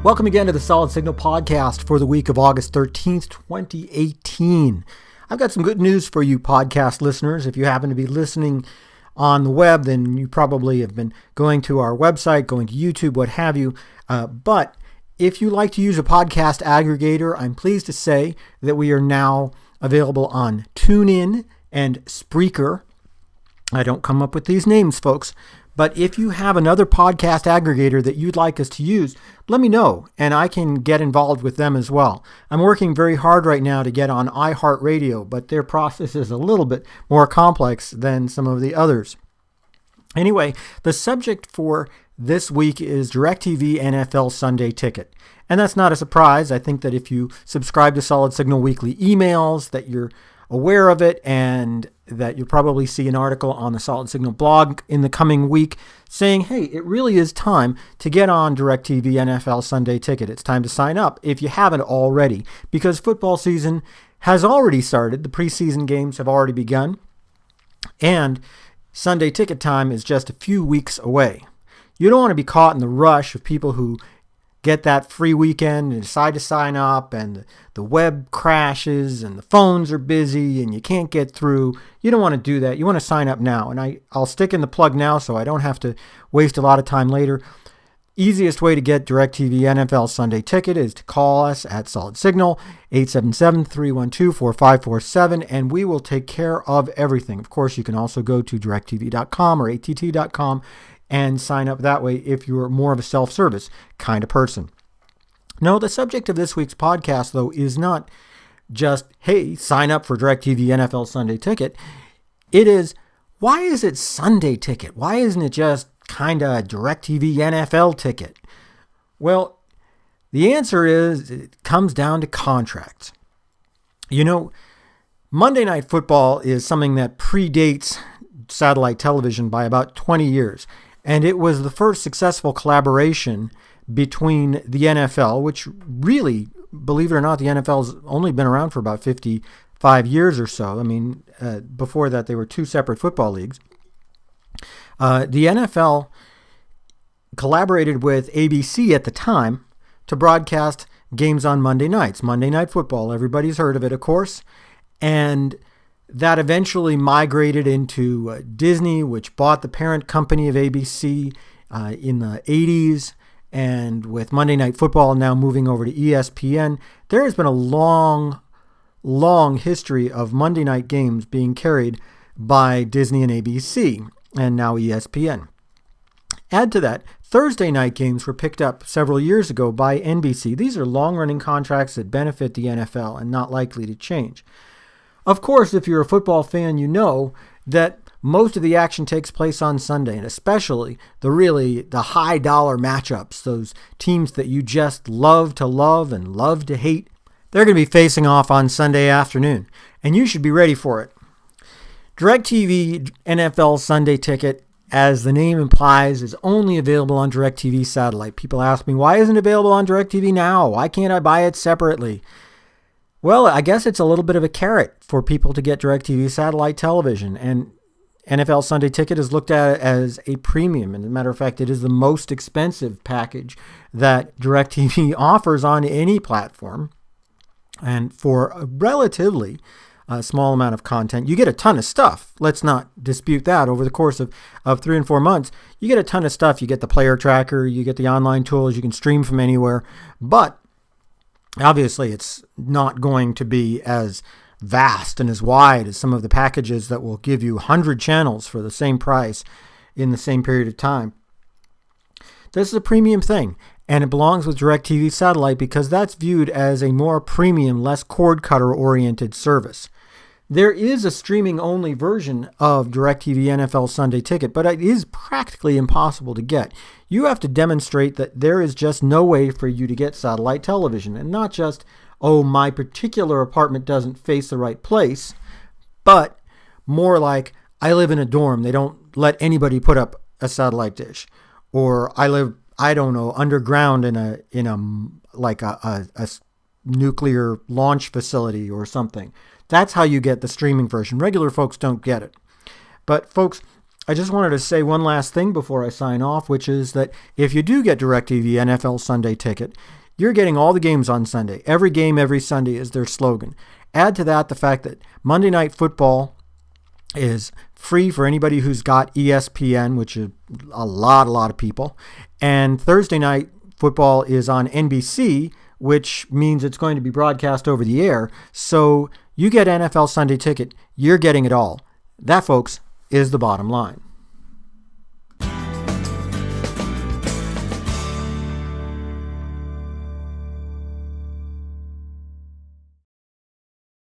Welcome again to the Solid Signal podcast for the week of August 13th, 2018. I've got some good news for you podcast listeners. If you happen to be listening on the web, then you probably have been going to our website, going to YouTube, what have you. But if you like to use a podcast aggregator, I'm pleased to say that we are now available on TuneIn and Spreaker. I don't come up with these names, folks. But if you have another podcast aggregator that you'd like us to use, let me know, and I can get involved with them as well. I'm working very hard right now to get on iHeartRadio, but their process is a little bit more complex than some of the others. Anyway, the subject for this week is DIRECTV NFL Sunday Ticket. And that's not a surprise. I think that if you subscribe to Solid Signal weekly emails, that you're aware of it, and that you'll probably see an article on the Solid Signal blog in the coming week saying, hey, it really is time to get on DIRECTV NFL Sunday Ticket. It's time to sign up if you haven't already, because football season has already started. The preseason games have already begun, and Sunday ticket time is just a few weeks away. You don't want to be caught in the rush of people who get that free weekend and decide to sign up, and the web crashes and the phones are busy and you can't get through. You don't want to do that. You want to sign up now. And I'll stick in the plug now so I don't have to waste a lot of time later. Easiest way to get DIRECTV NFL Sunday Ticket is to call us at Solid Signal, 877-312-4547, and we will take care of everything. Of course, you can also go to directv.com or att.com and sign up that way if you're more of a self-service kind of person. No, the subject of this week's podcast, though, is not just, hey, sign up for DIRECTV NFL Sunday Ticket. It is, why is it Sunday Ticket? Why isn't it just kind of DIRECTV NFL Ticket? Well, the answer is it comes down to contracts. You know, Monday Night Football is something that predates satellite television by about 20 years. And it was the first successful collaboration between the NFL, which really, believe it or not, the NFL's only been around for about 55 years or so. I mean, before that, they were two separate football leagues. The NFL collaborated with ABC at the time to broadcast games on Monday nights. Monday Night Football, everybody's heard of it, of course. And that eventually migrated into Disney, which bought the parent company of ABC in the 80s. And with Monday Night Football now moving over to ESPN, there has been a long history of Monday night games being carried by Disney and ABC, and now ESPN. Add to that, Thursday night games were picked up several years ago by NBC. These are long-running contracts that benefit the NFL and not likely to change. Of course, if you're a football fan, you know that most of the action takes place on Sunday, and especially the high dollar matchups, those teams that you just love to love and love to hate, they're going to be facing off on Sunday afternoon, and you should be ready for it. DIRECTV NFL Sunday Ticket, as the name implies, is only available on DIRECTV satellite. People ask me, why isn't it available on DIRECTV now? Why can't I buy it separately? Well, I guess it's a little bit of a carrot for people to get DIRECTV satellite television, and NFL Sunday Ticket is looked at as a premium. And as a matter of fact, it is the most expensive package that DIRECTV offers on any platform. And for a relatively small amount of content, you get a ton of stuff. Let's not dispute that. Over the course of 3 and 4 months, you get a ton of stuff. You get the player tracker, you get the online tools, you can stream from anywhere. But obviously, it's not going to be as vast and as wide as some of the packages that will give you 100 channels for the same price in the same period of time. This is a premium thing, and it belongs with DIRECTV Satellite because that's viewed as a more premium, less cord cutter-oriented service. There is a streaming-only version of DIRECTV NFL Sunday Ticket, but it is practically impossible to get. You have to demonstrate that there is just no way for you to get satellite television, and not just, oh, my particular apartment doesn't face the right place, but more like, I live in a dorm. They don't let anybody put up a satellite dish. Or I live, I don't know, underground in a nuclear launch facility or something. That's how you get the streaming version. Regular folks don't get it. But folks, I just wanted to say one last thing before I sign off, which is that if you do get DIRECTV NFL Sunday Ticket, you're getting all the games on Sunday. Every game, every Sunday is their slogan. Add to that the fact that Monday Night Football is free for anybody who's got ESPN, which is a lot of people. And Thursday Night Football is on NBC, which means it's going to be broadcast over the air. So you get NFL Sunday Ticket, you're getting it all. That, folks, is the bottom line.